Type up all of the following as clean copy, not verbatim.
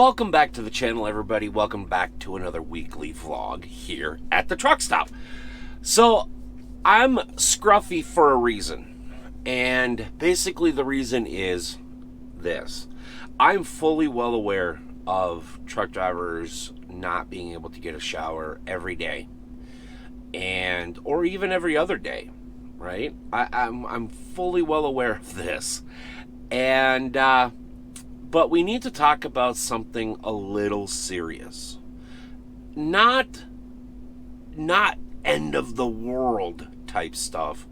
Welcome back to the channel, everybody. Welcome back to another weekly vlog here at the Truckstop. So, I'm scruffy for a reason. And basically the reason is this. I'm fully well aware of truck drivers not being able to get a shower every day. Or even every other day, right? I'm fully well aware of this. But we need to talk about something a little serious. Not end of the world type stuff,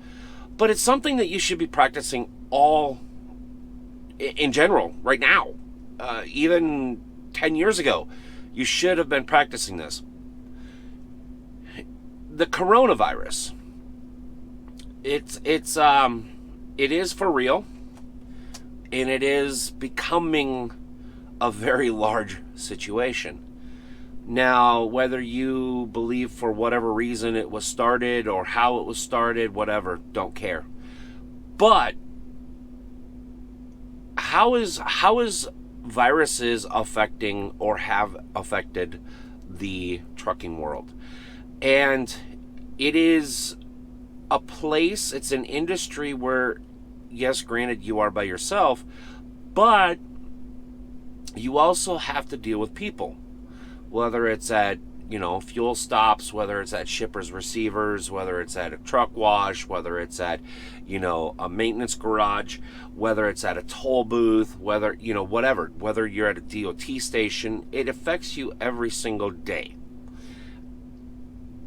but it's something that you should be practicing in general right now. Even 10 years ago, you should have been practicing this. The coronavirus. It is for real. And it is becoming a very large situation. Now, whether you believe for whatever reason it was started or how it was started, whatever, don't care. But how is viruses affecting or have affected the trucking world? And it is a place, it's an industry where, yes, granted, you are by yourself, but you also have to deal with people. Whether it's at, fuel stops, whether it's at shippers, receivers, whether it's at a truck wash, whether it's at, a maintenance garage, whether it's at a toll booth, whether you're at a DOT station, it affects you every single day.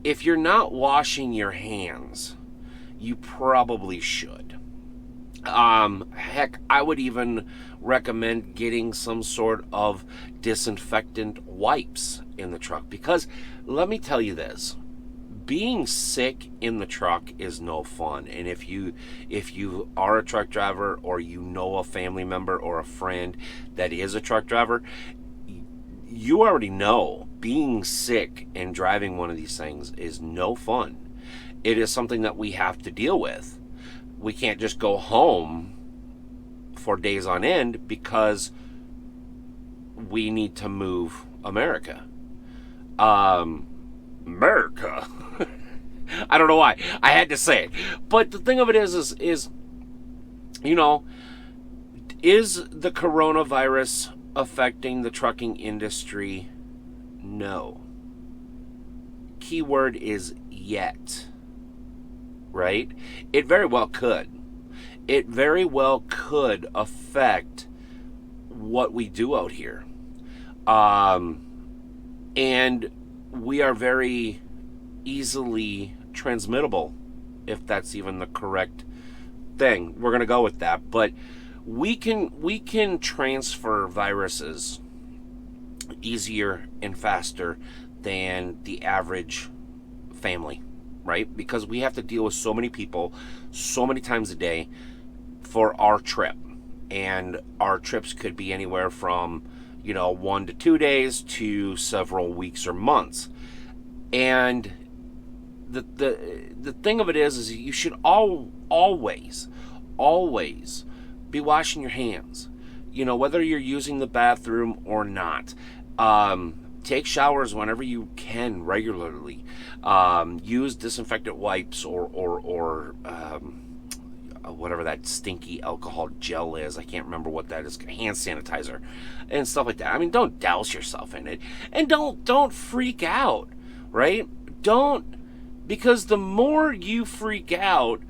If you're not washing your hands, you probably should. Heck, I would even recommend getting some sort of disinfectant wipes in the truck, because let me tell you this, being sick in the truck is no fun. And if you are a truck driver, or a family member or a friend that is a truck driver, you already know being sick and driving one of these things is no fun. It is something that we have to deal with. We can't just go home for days on end because we need to move America. America. I don't know why. I had to say it. But the thing of it is is the coronavirus affecting the trucking industry? No. Keyword is yet. Right? It very well could. It very well could affect what we do out here. And we are very easily transmittable, if that's even the correct thing. We're going to go with that. But we can transfer viruses easier and faster than the average family. Right? Because we have to deal with so many people so many times a day for our trip. And our trips could be anywhere from, 1 to 2 days to several weeks or months. And the thing of it is you should always be washing your hands. Whether you're using the bathroom or not. Take showers whenever you can regularly. Use disinfectant wipes or whatever that stinky alcohol gel is. I can't remember what that is. Hand sanitizer and stuff like that. I mean, don't douse yourself in it, and don't freak out, right? Because the more you freak out,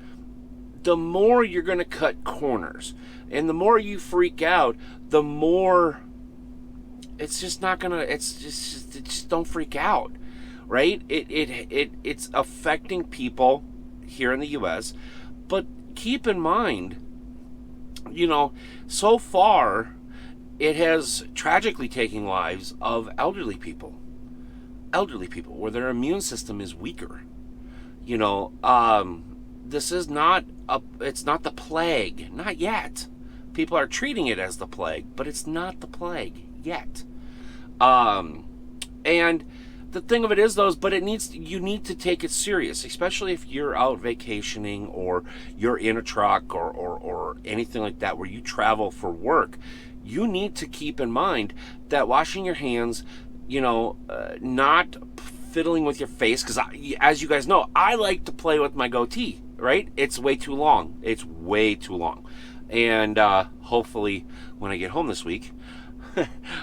the more you're going to cut corners, and the more you freak out, the more. It's just not gonna. It's just don't freak out, right? It's affecting people here in the U.S. But keep in mind, so far it has tragically taken lives of elderly people where their immune system is weaker. This is not it's not the plague, not yet. People are treating it as the plague, but it's not the plague yet. And the thing of it is, but you need to take it serious, especially if you're out vacationing or you're in a truck or anything like that where you travel for work. you need to keep in mind that washing your hands, not fiddling with your face, because as you guys know, I like to play with my goatee, right? It's way too long. It's way too long. And hopefully when I get home this week,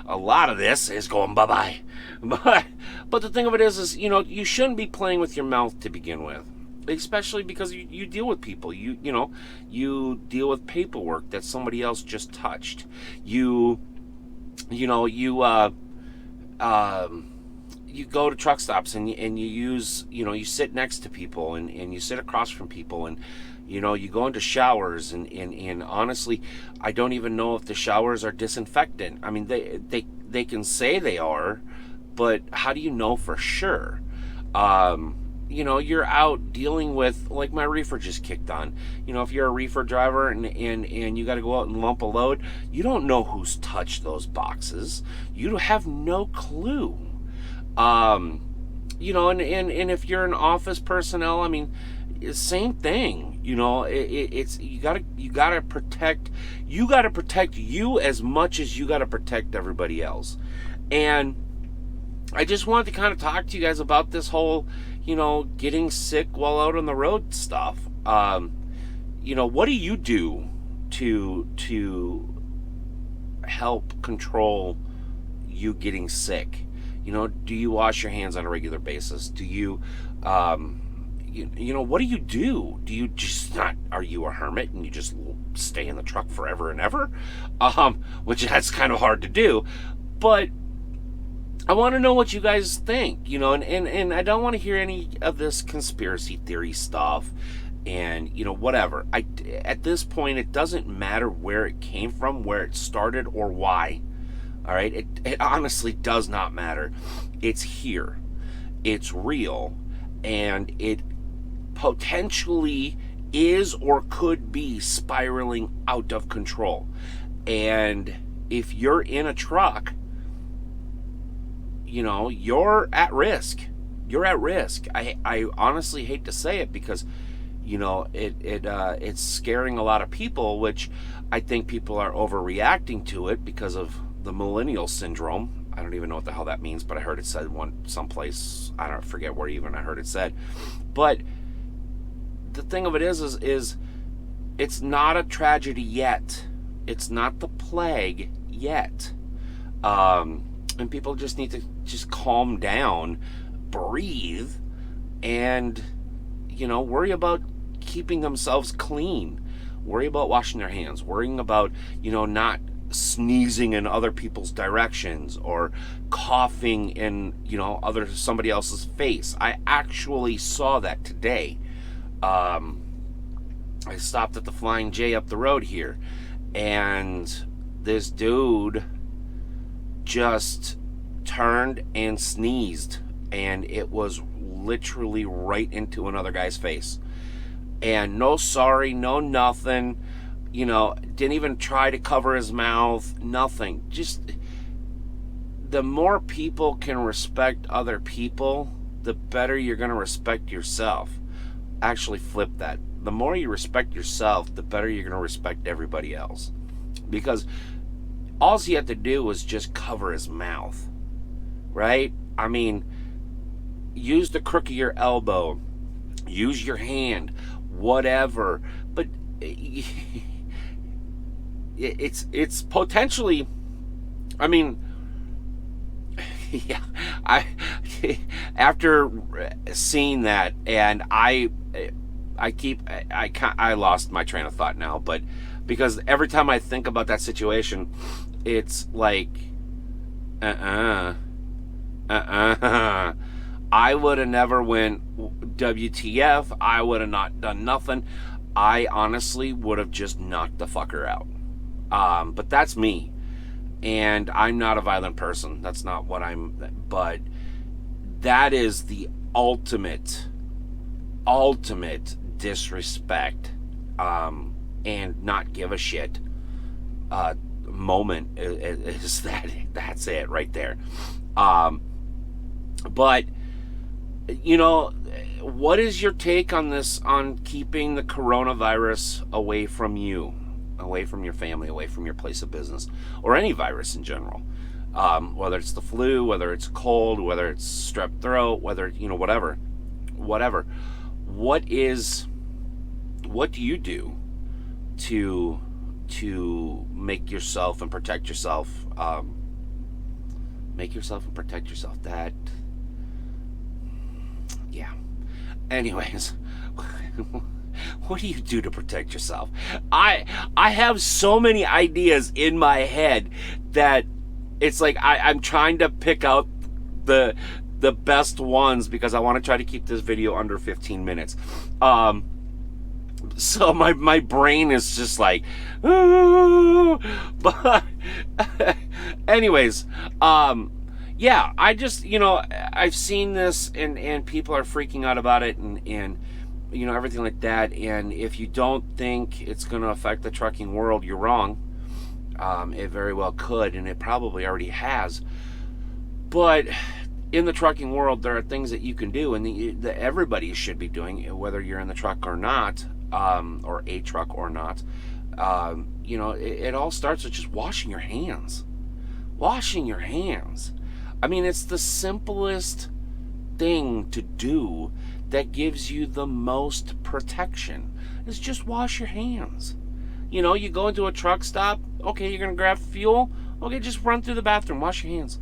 a lot of this is going bye-bye. But the thing of it is, you shouldn't be playing with your mouth to begin with. Especially because you deal with people. You deal with paperwork that somebody else just touched. You go to truck stops and you use, you sit next to people and you sit across from people, and you go into showers and honestly, I don't even know if the showers are disinfectant. I mean, they can say they are, but how do you know for sure? You're out dealing with, like, my reefer just kicked on. If you're a reefer driver and you got to go out and lump a load, you don't know who's touched those boxes. You have no clue. And if you're an office personnel, I mean, same thing. It's you gotta protect you as much as you gotta protect everybody else. And I just wanted to kind of talk to you guys about this whole, getting sick while out on the road stuff. What do you do to help control you getting sick? Do you wash your hands on a regular basis? Do you, what do you do? Do you just not, are you a hermit and you just stay in the truck forever and ever? Which that's kind of hard to do, but I want to know what you guys think, and I don't want to hear any of this conspiracy theory stuff and, whatever. At this point, it doesn't matter where it came from, where it started, or why. All right? It honestly does not matter. It's here. It's real. And it potentially is or could be spiraling out of control. And if you're in a truck, you're at risk. You're at risk. I honestly hate to say it because, it's scaring a lot of people, which I think people are overreacting to it because of the millennial syndrome. I don't even know what the hell that means, but I heard it said someplace. I don't forget where even I heard it said. But the thing of it is it's not a tragedy yet. It's not the plague yet. And people just need to just calm down, breathe, and, worry about keeping themselves clean. Worry about washing their hands. Worrying about, not sneezing in other people's directions or coughing in, somebody else's face. I actually saw that today. I stopped at the Flying J up the road here, and this dude just turned and sneezed, and it was literally right into another guy's face. And no sorry, no nothing, didn't even try to cover his mouth, nothing. Just, the more people can respect other people, the better you're going to respect yourself. Actually, flip that. The more you respect yourself, the better you're going to respect everybody else. Because all he had to do was just cover his mouth, right? I mean, use the crook of your elbow, use your hand, whatever. But it's potentially, I mean, yeah, after seeing that, and I lost my train of thought now, but because every time I think about that situation, it's like, I would have never went WTF. I would have not done nothing. I honestly would have just knocked the fucker out. But that's me. And I'm not a violent person. That's not what but that is the ultimate disrespect, and not give a shit, moment is that's it right there. But what is your take on this, on keeping the coronavirus away from you? away from your family, away from your place of business, or any virus in general. Whether it's the flu, whether it's cold, whether it's strep throat, whether, whatever. What do you do to make yourself and protect yourself? Make yourself and protect yourself. That, yeah. Anyways, what do you do to protect yourself? I have so many ideas in my head that it's like I'm trying to pick out the best ones because I want to try to keep this video under 15 minutes. So my brain is just like, but anyways, yeah, I just, I've seen this and people are freaking out about it and everything like that. And if you don't think it's going to affect the trucking world, you're wrong. It very well could, and it probably already has. But in the trucking world, there are things that you can do, and that everybody should be doing, whether you're in the truck or not, or a truck or not. It all starts with just washing your hands. Washing your hands. I mean, it's the simplest thing to do that gives you the most protection. Is just wash your hands. You go into a truck stop. Okay, you're going to grab fuel. Okay, just run through the bathroom. Wash your hands.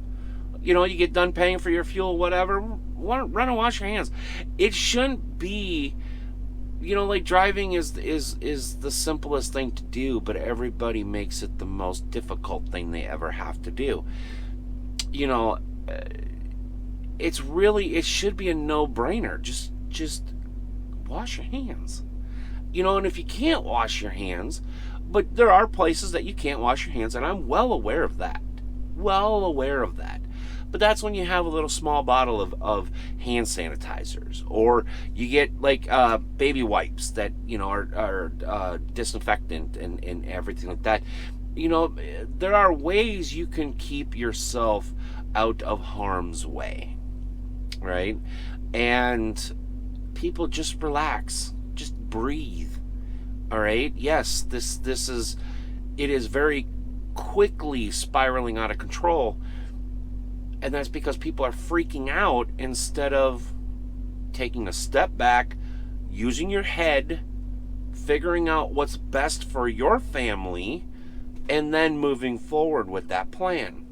You get done paying for your fuel, whatever. Run and wash your hands. It shouldn't be, like driving is the simplest thing to do, but everybody makes it the most difficult thing they ever have to do. It should be a no-brainer. Just wash your hands. And if you can't wash your hands, but there are places that you can't wash your hands, and I'm well aware of that. But that's when you have a little small bottle of hand sanitizers, or you get like baby wipes that are disinfectant and everything like that. There are ways you can keep yourself out of harm's way, right? And people, just relax, just breathe. All right. Yes, it is very quickly spiraling out of control. And that's because people are freaking out instead of taking a step back, using your head, figuring out what's best for your family, and then moving forward with that plan.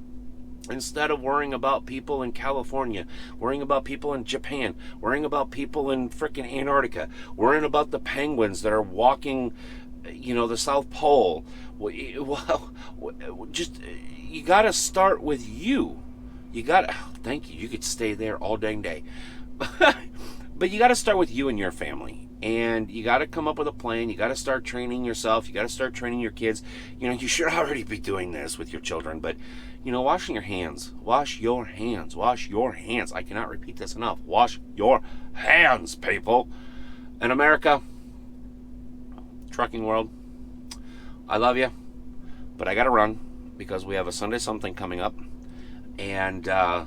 Instead of worrying about people in California, worrying about people in Japan, worrying about people in frickin' Antarctica, worrying about the penguins that are walking, the South Pole. Well, just, you got to start with you. Thank you. You could stay there all dang day. But you got to start with you and your family. And you got to come up with a plan. You got to start training yourself. You got to start training your kids. You should already be doing this with your children. But, washing your hands. Wash your hands. Wash your hands. I cannot repeat this enough. Wash your hands, people. In America, trucking world, I love you. But I got to run because we have a Sunday something coming up. And I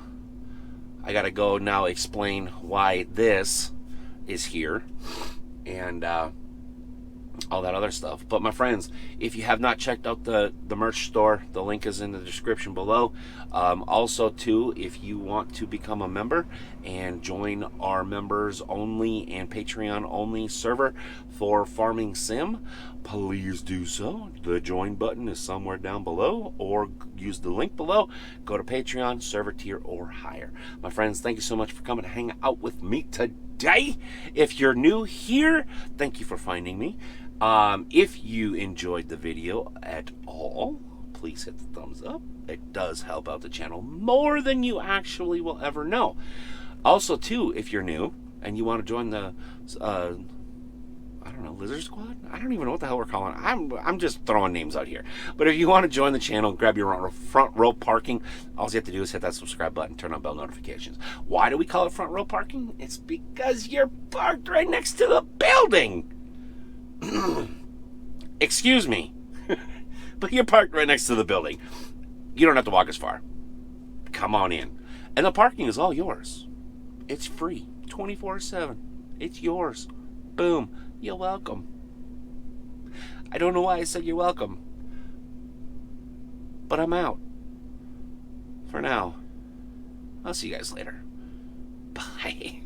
got to go now explain why this is here and all that other stuff. But my friends, if you have not checked out the merch store, the link is in the description below. Also, too, if you want to become a member and join our members only and Patreon only server for Farming Sim, please do so. The join button is somewhere down below, or use the link below. Go to Patreon, server tier or higher. My friends, thank you so much for coming to hang out with me today. If you're new here, thank you for finding me. If you enjoyed the video at all, please hit the thumbs up. It does help out the channel more than you actually will ever know. Also, too, if you're new and you want to join the Lizard Squad? I don't even know what the hell we're calling it. I'm just throwing names out here. But if you want to join the channel, grab your front row parking, all you have to do is hit that subscribe button, turn on bell notifications. Why do we call it front row parking? It's because you're parked right next to the building. Excuse me. But you're parked right next to the building. You don't have to walk as far. Come on in. And the parking is all yours. It's free. 24/7. It's yours. Boom. You're welcome. I don't know why I said you're welcome. But I'm out. For now. I'll see you guys later. Bye.